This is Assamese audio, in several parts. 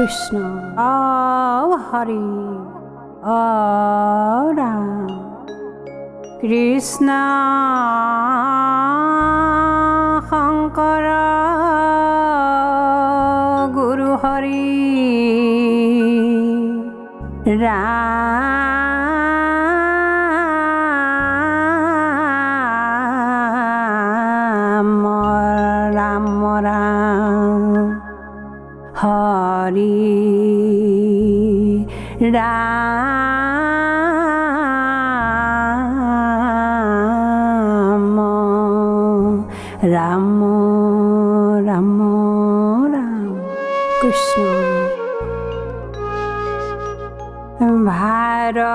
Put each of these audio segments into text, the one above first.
কৃষ্ণ হৰি ৰাম কৃষ্ণ শংকৰ গুৰু হৰি ৰাম ৰাম ৰাম হৰি ৰাম ৰাম ৰাম ৰাম কৃষ্ণ ভাৰত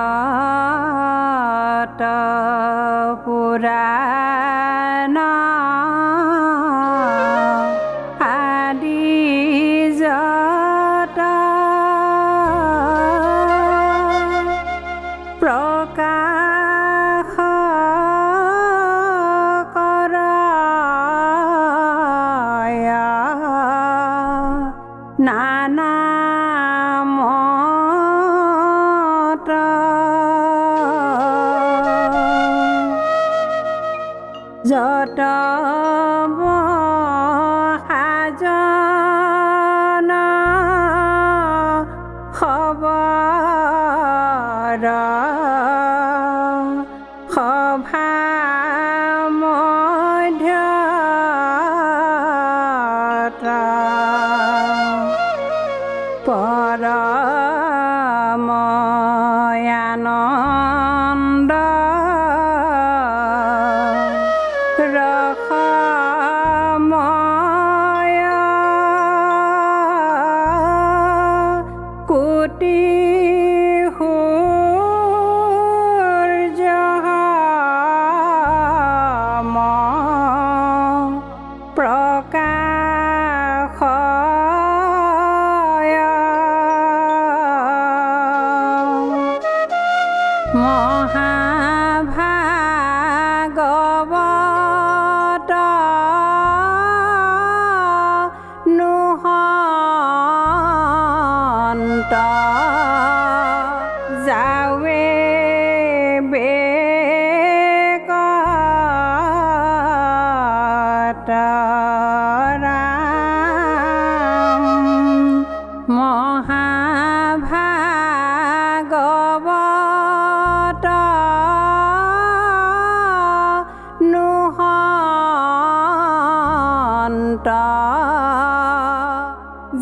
পুৰাণ আদি যত প্ৰকাশ কৰায় নানা মত যত সাজন খবৰ সভা মধ্যত পৰম আনন্দ ৰসময় কোটি সূৰ্য প্ৰকাশ মহাভাগৱত নুহন্ত যাৱে বেকত ৰাম মহাভাগৱত নুহন্ত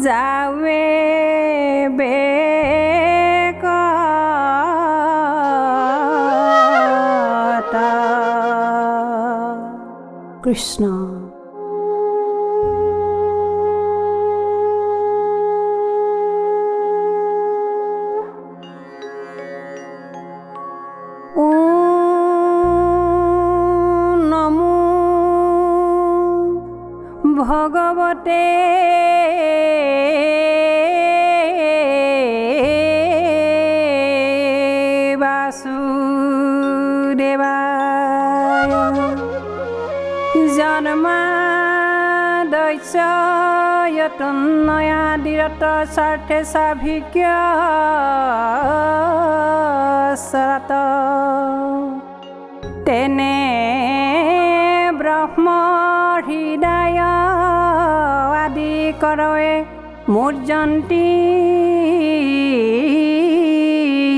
যাৱে বেকত কৃষ্ণ নমো ভগৱতে বাসুদেৱায় জন্মাদস্য য়তন্নয়াদিৰত স্বাৰ্থে স্বাভিজ্ঞ সৰত তেনে ব্ৰহ্ম হৃদয় আদি কৰয়ে মূৰ্জন্তি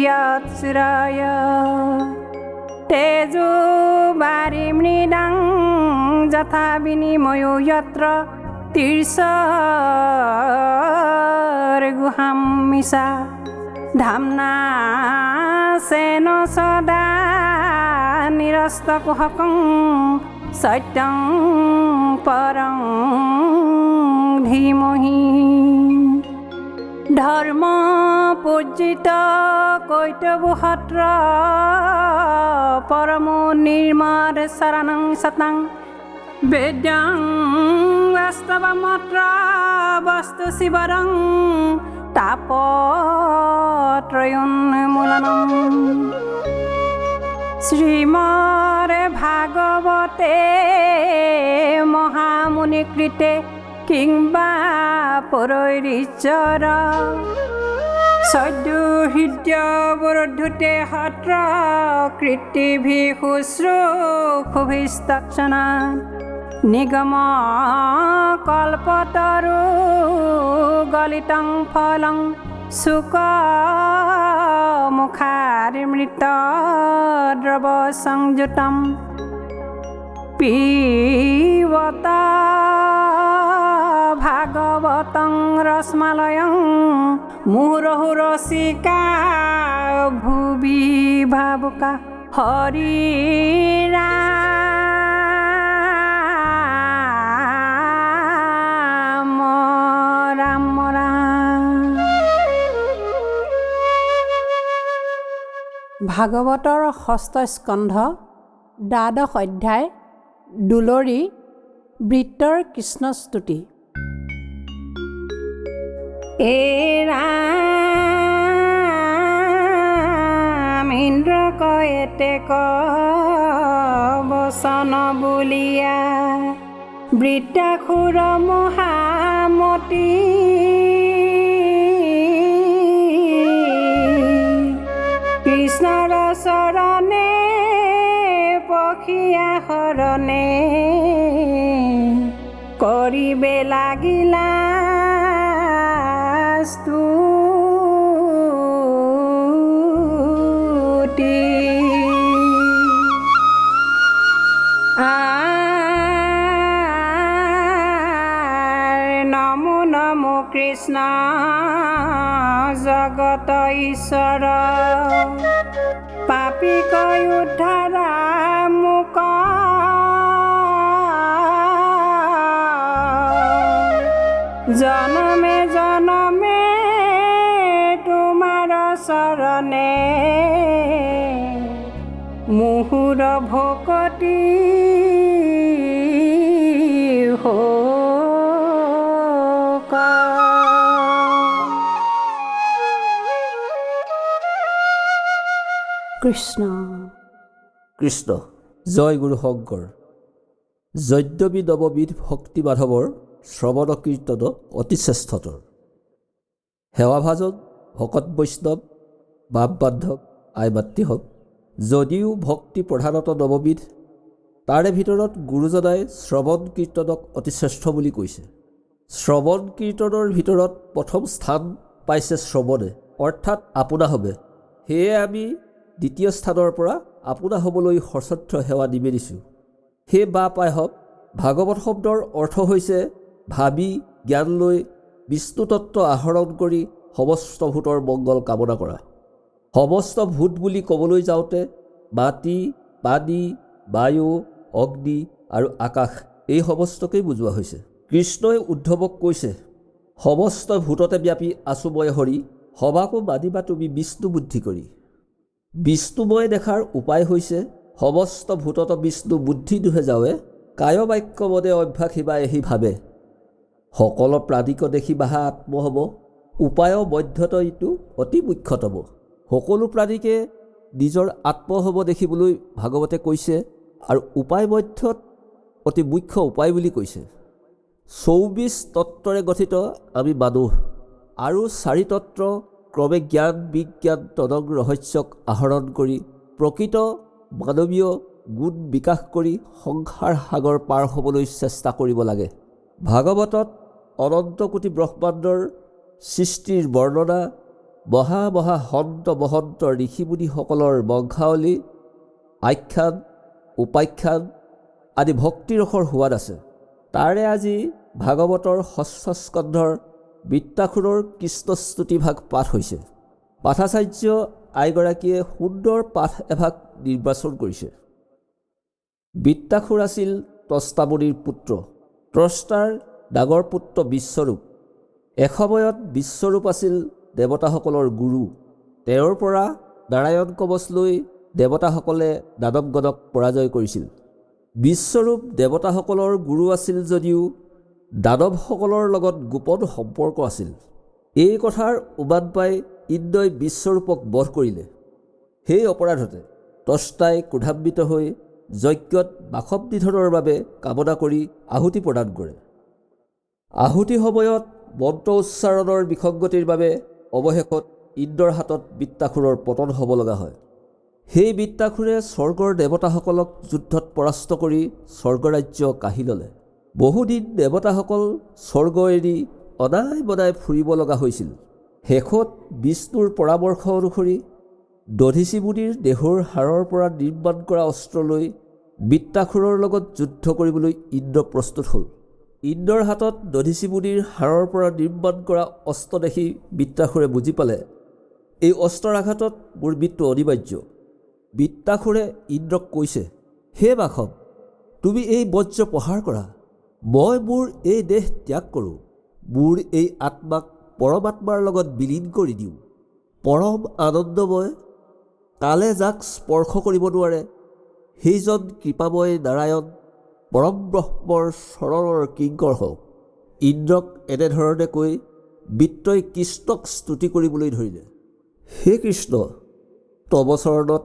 য়ৎশ্ৰয় তেজো বাৰি মৃদাং যথা বিনিময়ো যত্ৰ তীৰ্ষৰ গুহাম মিছা ধামনা সেন সদা নিৰস্ত কুহকং সত্যং পৰং ধীমহি ধৰ্ম পূজিত কৈতৱো সত্ৰ পৰম নিৰ্মদ শৰণং সতং বেদ্যং বাস্তৱমত্ৰ বস্তু শিৱৰং তাপত্ৰয়োন্মূলনম শ্ৰীমদ ভাগৱতে মহামুনিকৃতে কিংবা পৰৈৰিশ্বৰ সদ্য হৃদয় বৰদ্ধুতে সত্ৰ কৃতিভি শুশ্ৰূষুভিস্তক্ষণা নিগম কল্পতৰু গলিতং ফলং শুক মুখামৃত দ্ৰৱ সংযুতম পিবত ভাগৱতং ৰসমালয়ং মুহুৰহু ৰসিকা ভুবি ভাবুকা হৰি ৰাম ৰাম ৰাম। ভাগৱতৰ ষষ্ঠ স্কন্ধ দ্বাদশ অধ্যায় দুলৰী বৃত্তৰ কৃষ্ণস্তুতি। এ ৰাম ইন্দ্ৰ কয়েতে বচন বুলিয়া বৃত্তাসুৰ মহামতি কৃষ্ণৰ চৰণে পখিয়া শৰণে কৰিবে লাগিলা স্তুতি। নমো নমো কৃষ্ণ জগত ঈশ্বৰ পাপী কৈ উদ্ধাৰা মোক জনমে জনমে তোমাৰ চৰণে মুহুৰ ভকতি হোক। কৃষ্ণ কৃষ্ণ জয় গুৰু শংকৰ। যদ্যবি নৱবিধ ভক্তি মাধৱৰ শ্ৰৱণ কীৰ্তন অতি শ্ৰেষ্ঠতৰ। সেৱাভাজন ভকত বৈষ্ণৱ বাপ বান্ধৱ আই মাতৃহক যদিও ভক্তি প্ৰধানত নৱবিধ, তাৰে ভিতৰত গুৰুজনাই শ্ৰৱণ কীৰ্তনক অতি শ্ৰেষ্ঠ বুলি কৈছে। শ্ৰৱণ কীৰ্তনৰ ভিতৰত প্ৰথম স্থান পাইছে শ্ৰৱণে, অৰ্থাৎ আপোনা হবে। সেয়ে আমি দ্বিতীয় স্থানৰ পৰা আপোনা হ'বলৈ সশ্ৰদ্ধ সেৱা নিবেদিছোঁ। সেই বা পাই হওক। ভাগৱত শব্দৰ অৰ্থ হৈছে ভাবি জ্ঞান লৈ বিষ্ণু তত্ত্ব আহৰণ কৰি সমস্ত ভূতৰ মংগল কামনা কৰা। সমস্ত ভূত বুলি ক'বলৈ যাওঁতে মাটি, পানী, বায়ু, অগ্নি আৰু আকাশ এই সমস্তকেই বুজোৱা হৈছে। কৃষ্ণই উদ্ধৱক কৈছে, সমস্ত ভূততে ব্যাপী আছো মই হৰি, সবাকো মানিবা তুমি বিষ্ণু বুদ্ধি কৰি। বিষ্ণুময় দেখাৰ উপায় হৈছে সমস্ত ভূতত বিষ্ণু বুদ্ধি দুহে যাৱে, কায় বাক্য মনে অভ্যাস হিবা এহি ভাবে। সকলো প্ৰাণীক দেখি বাহা আত্ম হ'ব, উপায় মধ্যত ইটো অতি মুখ্যতম। সকলো প্ৰাণীকে নিজৰ আত্ম হ'ব দেখিবলৈ ভাগৱতে কৈছে, আৰু উপায় মধ্যত অতি মুখ্য উপায় বুলি কৈছে। 24 তত্ত্বৰে গঠিত আমি মানুহ, আৰু 4 তত্ত্ৰ ক্ৰমে জ্ঞান বিজ্ঞান তদং ৰহস্যক আহৰণ কৰি প্ৰকৃত মানৱীয় গুণ বিকাশ কৰি সংসাৰ সাগৰ পাৰ হ'বলৈ চেষ্টা কৰিব লাগে। ভাগৱতত অনন্ত কোটি ব্ৰহ্মাণ্ডৰ সৃষ্টিৰ বৰ্ণনা, মহা মহা সন্ত মহন্ত ঋষিমুনিসকলৰ বংশাৱলী, আখ্যান উপাখ্যান আদি ভক্তিৰসৰ সোৱাদ আছে। তাৰে আজি ভাগৱতৰ ষষ্ঠ স্কন্ধৰ বৃত্তাসুৰৰ কৃষ্ণস্তুতি ভাগ পাঠ হৈছে। পাঠাচাৰ্য আইগৰাকীয়ে সুন্দৰ পাঠ এভাগ নিৰ্বাচন কৰিছে। বৃত্তাসুৰ আছিল ত্ৰষ্টামুনিৰ পুত্ৰ। ত্ৰষ্টাৰ ডাঙৰ পুত্ৰ বিশ্বৰূপ। এসময়ত বিশ্বৰূপ আছিল দেৱতাসকলৰ গুৰু। তেওঁৰ পৰা নাৰায়ণ কৱচ লৈ দেৱতাসকলে দানৱগণক পৰাজয় কৰিছিল। বিশ্বৰূপ দেৱতাসকলৰ গুৰু আছিল যদিও দানৱসকলৰ লগত গোপন সম্পৰ্ক আছিল। এই কথাৰ উমান পাই ইন্দ্ৰই বিশ্বৰূপক বধ কৰিলে। সেই অপৰাধতে ত্ৰষ্টাই ক্ৰোধান্বিত হৈ যজ্ঞত বাসৱ নিধনৰ বাবে কামনা কৰি আহুতি প্ৰদান কৰে। আহুতি সময়ত মন্ত্ৰ উচ্চাৰণৰ বিসংগতিৰ বাবে অৱশেষত ইন্দ্ৰৰ হাতত বৃত্তাসুৰৰ পতন হ'ব লগা হয়। সেই বৃত্তাসুৰে স্বৰ্গৰ দেৱতাসকলক যুদ্ধত পৰাস্ত কৰি স্বৰ্গৰাজ্য কাঢ়ি ল'লে। বহুদিন দেৱতাসকল স্বৰ্গ এৰি অনাই বনাই ফুৰিব লগা হৈছিল। শেষত বিষ্ণুৰ পৰামৰ্শ অনুসৰি দধীচি মুনিৰ দেহৰ হাড়ৰ পৰা নিৰ্মাণ কৰা অস্ত্ৰ লৈ বৃত্তাসুৰৰ লগত যুদ্ধ কৰিবলৈ ইন্দ্ৰ প্ৰস্তুত হ'ল। ইন্দ্ৰৰ হাতত দধীচি মুনিৰ হাড়ৰ পৰা নিৰ্মাণ কৰা অস্ত্ৰ দেখি বৃত্তাসুৰে বুজি পালে, এই অস্ত্ৰৰ আঘাতত মোৰ মৃত্যু অনিবাৰ্য। বৃত্তাসুৰে ইন্দ্ৰক কৈছে, হে বাসৱ, তুমি এই বজ্ৰ প্ৰহাৰ কৰা, মই মোৰ এই দেহ ত্যাগ কৰোঁ, মোৰ এই আত্মাক পৰমাত্মাৰ লগত বিলীন কৰি দিওঁ। পৰম আনন্দময়, কালে যাক স্পৰ্শ কৰিব নোৱাৰে, সেইজন কৃপাময় নাৰায়ণ পৰম ব্ৰহ্মৰ চৰণৰ কিংকৰ হওক। ইন্দ্ৰক এনেধৰণে কৈ বৃত্ৰই কৃষ্ণক স্তুতি কৰিবলৈ ধৰিলে। হে কৃষ্ণ, তব চৰণত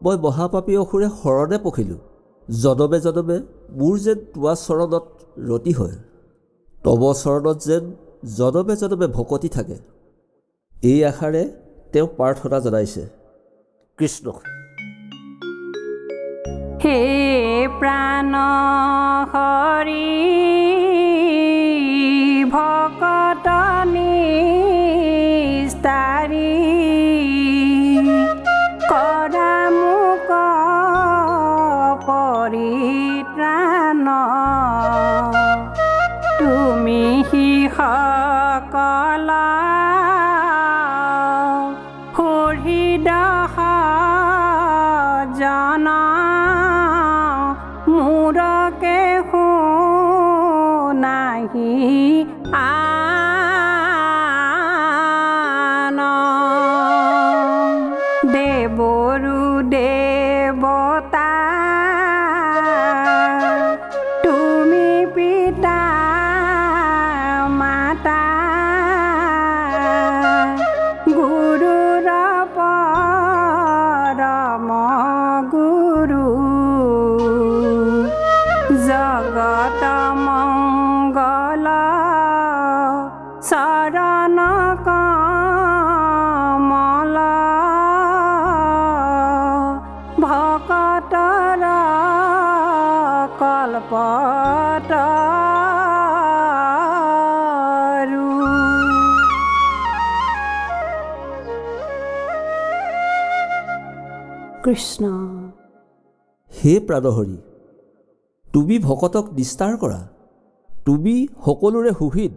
মই মহাপাপী অসুৰে শৰণে পখিলোঁ। জনমে জনমে মোৰ যেন তোমাৰ চৰণত ৰতি হয়, তব চৰণত যেন জনমে জনমে ভকতি থাকে। এই আশাৰে তেওঁ প্ৰাৰ্থনা জনাইছে। কৃষ্ণ। হে প্ৰাণ হৰি ভকত নিস্তাৰি কৰা মোক পৰিত্ৰাণ, তুমি সকল হৃদয় জন মোৰকে শুনাহি আন। দেৱৰো দেৱতা তুমি পিতা মাতা, গুৰুৰ পৰম গুৰু, জগত মংগল চৰণ কমল, ভকতৰ কল্পতৰু। কৃষ্ণ। হে প্ৰাণহৰি, তুমি ভকতক নিস্তাৰ কৰা, তুমি সকলোৰে সুহৃদ।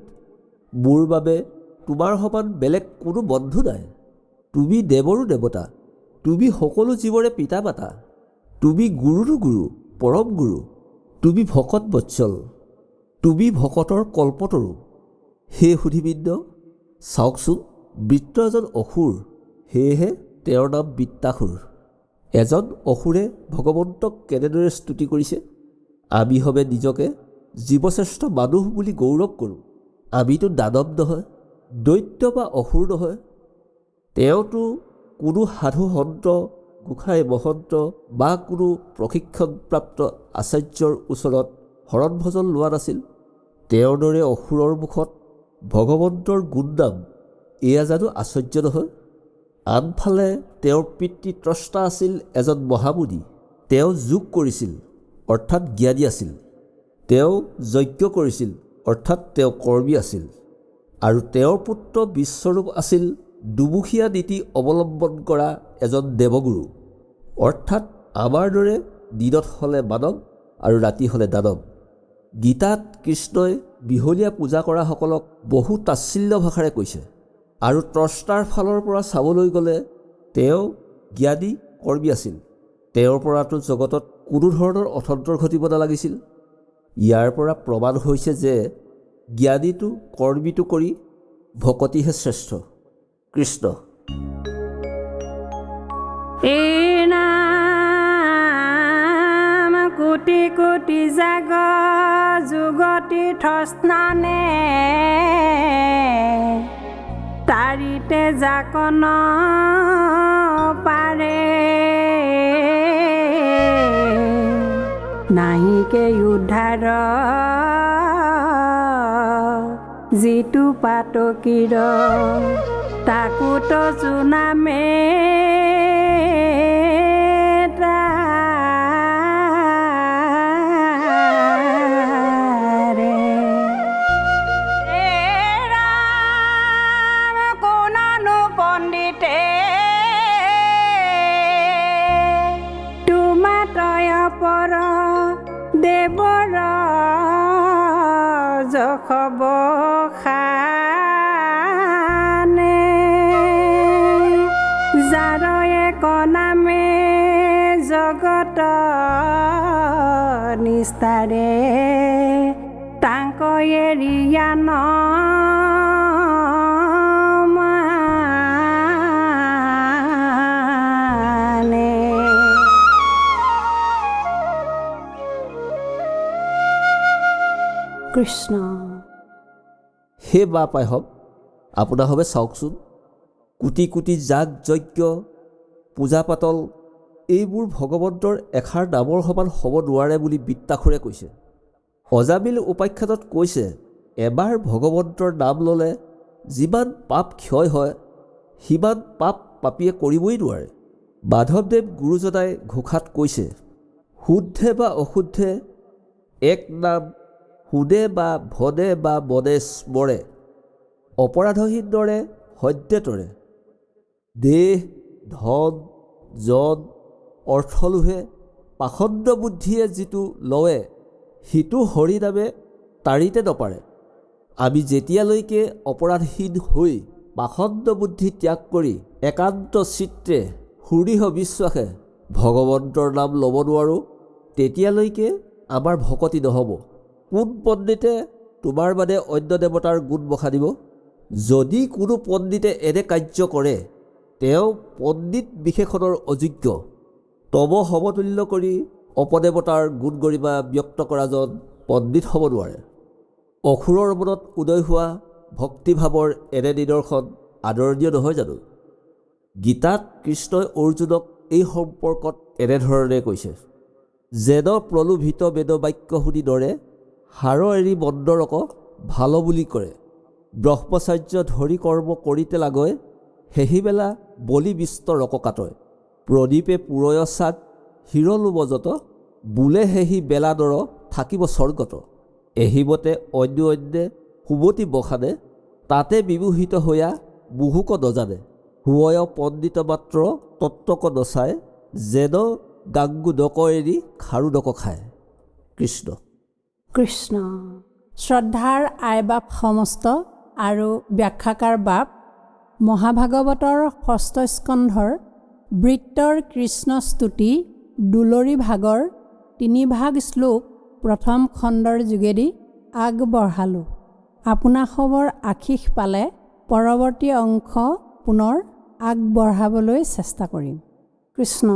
মোৰ বাবে তোমাৰ সমান বেলেগ কোনো বন্ধু নাই। তুমি দেৱৰো দেৱতা, তুমি সকলো জীৱৰে পিতা মাতা, তুমি গুৰুৰো গুৰু, পৰম গুৰু, তুমি ভকত বৎসল, তুমি ভকতৰ কল্পতৰু। হে সুধীবৃন্দ, চাওকচোন, বৃত্ৰ এজন অসুৰ, সেয়েহে তেওঁৰ নাম বৃত্তাসুৰ। এজন অসুৰে ভগৱন্তক কেনেদৰে স্তুতি কৰিছে। আমি হবে নিজকে জীৱশ্ৰেষ্ঠ মানুহ বুলি গৌৰৱ কৰোঁ। আমিতো দানৱ নহয়, দৈত্য বা অসুৰ নহয়। তেওঁতো কোনো সাধু সন্ত, গোসাঁই মহন্ত বা কোনো প্ৰশিক্ষণপ্ৰাপ্ত আচাৰ্যৰ ওচৰত শৰণ ভজন লোৱা নাছিল। তেওঁৰ দৰে অসুৰৰ মুখত ভগৱন্তৰ গুণনাম, এয়া জানো আশ্চৰ্য নহয়। আনফালে তেওঁৰ পিতৃত্ৰষ্টা আছিল এজন মহামুনি। তেওঁ যোগ কৰিছিল, অৰ্থাৎ জ্ঞানী আছিল। তেওঁ যজ্ঞ কৰিছিল, অৰ্থাৎ তেওঁ কৰ্মী আছিল। আৰু তেওঁৰ পুত্ৰ বিশ্বৰূপ আছিল দুমুখীয়া নীতি অৱলম্বন কৰা এজন দেৱগুৰু, অৰ্থাৎ আমাৰ দৰে দিনত হ'লে মানৱ আৰু ৰাতি হ'লে দানৱ। গীতাত কৃষ্ণই বিহলীয়া পূজা কৰাসকলক বহু তাচ্ছিল্য ভাষাৰে কৈছে। আৰু ত্ৰষ্টাৰ ফালৰ পৰা চাবলৈ গ'লে তেওঁ জ্ঞানী কৰ্মী আছিল। তেওঁৰ পৰাতো জগতত কোনো ধৰণৰ অথন্তৰ ঘটিব নালাগিছিল। ইয়াৰ পৰা প্ৰমাণ হৈছে যে জ্ঞানীটো কৰ্মীটো কৰি ভকতিহে শ্ৰেষ্ঠ। কৃষ্ণ। এই নাম কোটি কোটি জাগ যুগতি থস্নানে, তাৰিতে জাকন পাৰে, নাহিকে উদ্ধাৰ যিটো পাতকীৰ তাকোতো জোনামে দেৱৰ জখব খানে যাৰ এক নামে জগত নিস্তাৰে তাংক এৰিয়া কৃষ্ণ। হে বা পায়সক আপোনাৰ হবে চাওকচোন, কোটি কোটি যাগ যজ্ঞ পূজা পাতল এইবোৰ ভগৱন্তৰ এষাৰ নামৰ সমান হ'ব নোৱাৰে বুলি বিত্তাখুৰে কৈছে। অজামিল উপাখ্যানত কৈছে, এবাৰ ভগৱন্তৰ নাম ল'লে যিমান পাপ ক্ষয় হয় সিমান পাপ পাপীয়ে কৰিবই নোৱাৰে। মাধৱদেৱ গুৰুজনাই ঘোষাত কৈছে, শুদ্ধে বা অশুদ্ধে এক নাম সুদে বা ভদে বা মনে স্মৰে, অপৰাধহীন দৰে সদ্যেতৰে দেহ ধন জন অৰ্থলোভে পাখণ্ড বুদ্ধিয়ে যিটো লৱে সিটো হৰি নামে তাৰিতে নপাৰে। আমি যেতিয়ালৈকে অপৰাধহীন হৈ পাখণ্ড বুদ্ধি ত্যাগ কৰি একান্ত চিত্ৰে সুদৃঢ় বিশ্বাসে ভগৱন্তৰ নাম ল'ব নোৱাৰোঁ, তেতিয়ালৈকে আমাৰ ভকতি নহ'ব। কোন পণ্ডিতে তোমাৰ মানে অন্য দেৱতাৰ গুণ বখাদিব? যদি কোনো পণ্ডিতে এনে কাৰ্য কৰে তেওঁ পণ্ডিত বিশেষণৰ অযোগ্য। তব সমতুল্য কৰি অপদেৱতাৰ গুণ গৰিমা ব্যক্ত কৰাজন পণ্ডিত হ'ব নোৱাৰে। অসুৰৰ মনত উদয় হোৱা ভক্তিভাৱৰ এনে নিদৰ্শন আদৰণীয় নহয় জানো? গীতাত কৃষ্ণই অৰ্জুনক এই সম্পৰ্কত এনেধৰণে কৈছে, যেন প্ৰলোভিত বেদবাক্য শুনি দৰে হাৰ এৰি মন্দৰক ভাল বুলি কৰে, ব্ৰহ্মচাৰ্য ধৰি কৰ্ম কৰিতে লাগয়, সেহিবেলা বলি বিষ্ট ৰক কাটয়, প্ৰদীপে পুৰয় চাক হিৰলোবজত, বোলে সেহি বেলা দৰ থাকিব স্বৰ্গত, এহিবতে অন্য অন্যে সুমতি বখানে, তাতে বিমোহিত হৈয়া মুহুক নজানে, হুৱয় পণ্ডিত মাত্ৰ তত্ত্বক নচায়, যেন গাংগু ডক এৰি খাৰু ডক খায়। কৃষ্ণ কৃষ্ণ। শ্ৰদ্ধাৰ আইবাপ সমস্ত আৰু ব্যাখ্যাকাৰ বাপ মহাভাগৱতৰ ষষ্ঠ স্কন্ধৰ বৃত্তৰ কৃষ্ণ স্তুতি দুলৰী ভাগৰ 3 ভাগ শ্লোক প্ৰথম খণ্ডৰ যোগেদি আগবঢ়ালোঁ। আপোনাসৱৰ আশীষ পালে পৰৱৰ্তী অংশ পুনৰ আগবঢ়াবলৈ চেষ্টা কৰিম। কৃষ্ণ।